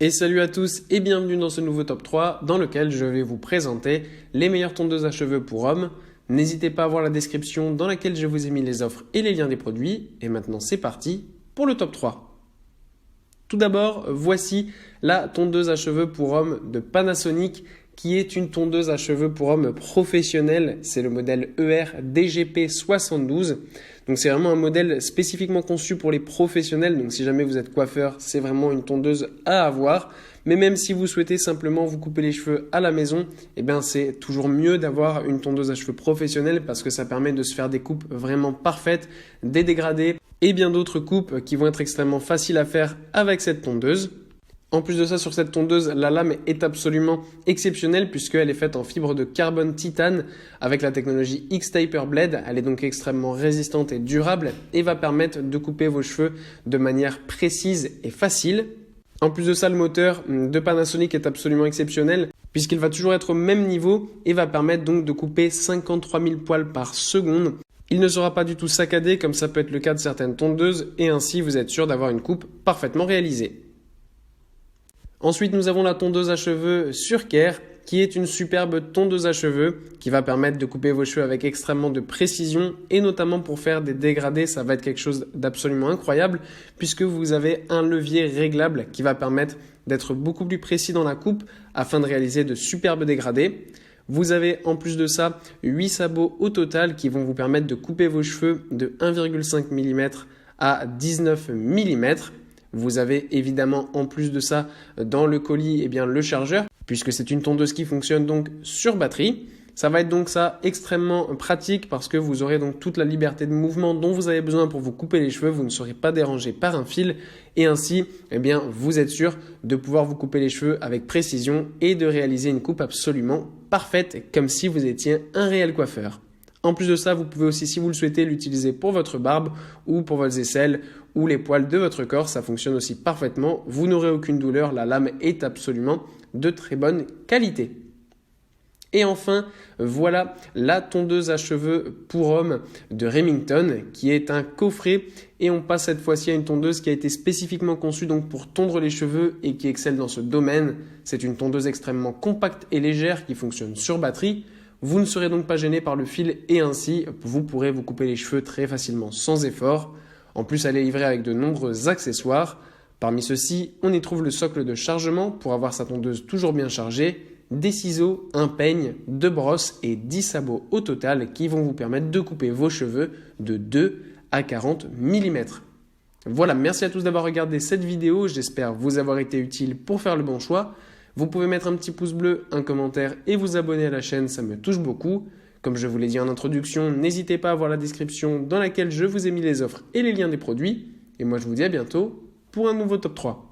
Et salut à tous et bienvenue dans ce nouveau top 3 dans lequel je vais vous présenter les meilleures tondeuses à cheveux pour hommes. N'hésitez pas à voir la description dans laquelle je vous ai mis les offres et les liens des produits. Et maintenant c'est parti pour le top 3. Tout d'abord, voici la tondeuse à cheveux pour hommes de Panasonic qui est une tondeuse à cheveux pour hommes professionnelle. C'est le modèle ER DGP72. Donc c'est vraiment un modèle spécifiquement conçu pour les professionnels. Donc si jamais vous êtes coiffeur, c'est vraiment une tondeuse à avoir. Mais même si vous souhaitez simplement vous couper les cheveux à la maison, eh bien c'est toujours mieux d'avoir une tondeuse à cheveux professionnelle parce que ça permet de se faire des coupes vraiment parfaites, des dégradés et bien d'autres coupes qui vont être extrêmement faciles à faire avec cette tondeuse. En plus de ça, sur cette tondeuse, la lame est absolument exceptionnelle puisqu'elle est faite en fibre de carbone titane avec la technologie X-Taper Blade. Elle est donc extrêmement résistante et durable et va permettre de couper vos cheveux de manière précise et facile. En plus de ça, le moteur de Panasonic est absolument exceptionnel puisqu'il va toujours être au même niveau et va permettre donc de couper 53 000 poils par seconde. Il ne sera pas du tout saccadé comme ça peut être le cas de certaines tondeuses et ainsi vous êtes sûr d'avoir une coupe parfaitement réalisée. Ensuite, nous avons la tondeuse à cheveux Surcare qui est une superbe tondeuse à cheveux qui va permettre de couper vos cheveux avec extrêmement de précision et notamment pour faire des dégradés, ça va être quelque chose d'absolument incroyable puisque vous avez un levier réglable qui va permettre d'être beaucoup plus précis dans la coupe afin de réaliser de superbes dégradés. Vous avez en plus de ça 8 sabots au total qui vont vous permettre de couper vos cheveux de 1,5 mm à 19 mm. Vous avez évidemment en plus de ça dans le colis le chargeur puisque c'est une tondeuse qui fonctionne donc sur batterie. Ça va être donc ça extrêmement pratique parce que vous aurez donc toute la liberté de mouvement dont vous avez besoin pour vous couper les cheveux. Vous ne serez pas dérangé par un fil et ainsi vous êtes sûr de pouvoir vous couper les cheveux avec précision et de réaliser une coupe absolument parfaite comme si vous étiez un réel coiffeur. En plus de ça, vous pouvez aussi, si vous le souhaitez, l'utiliser pour votre barbe ou pour vos aisselles ou les poils de votre corps. Ça fonctionne aussi parfaitement. Vous n'aurez aucune douleur. La lame est absolument de très bonne qualité. Et enfin, voilà la tondeuse à cheveux pour hommes de Remington qui est un coffret et on passe cette fois-ci à une tondeuse qui a été spécifiquement conçue donc pour tondre les cheveux et qui excelle dans ce domaine. C'est une tondeuse extrêmement compacte et légère qui fonctionne sur batterie. Vous ne serez donc pas gêné par le fil et ainsi vous pourrez vous couper les cheveux très facilement sans effort. En plus, elle est livrée avec de nombreux accessoires. Parmi ceux-ci, on y trouve le socle de chargement pour avoir sa tondeuse toujours bien chargée, des ciseaux, un peigne, 2 brosses et 10 sabots au total qui vont vous permettre de couper vos cheveux de 2 à 40 mm. Voilà, merci à tous d'avoir regardé cette vidéo. J'espère vous avoir été utile pour faire le bon choix. Vous pouvez mettre un petit pouce bleu, un commentaire et vous abonner à la chaîne, ça me touche beaucoup. Comme je vous l'ai dit en introduction, n'hésitez pas à voir la description dans laquelle je vous ai mis les offres et les liens des produits. Et moi je vous dis à bientôt pour un nouveau top 3.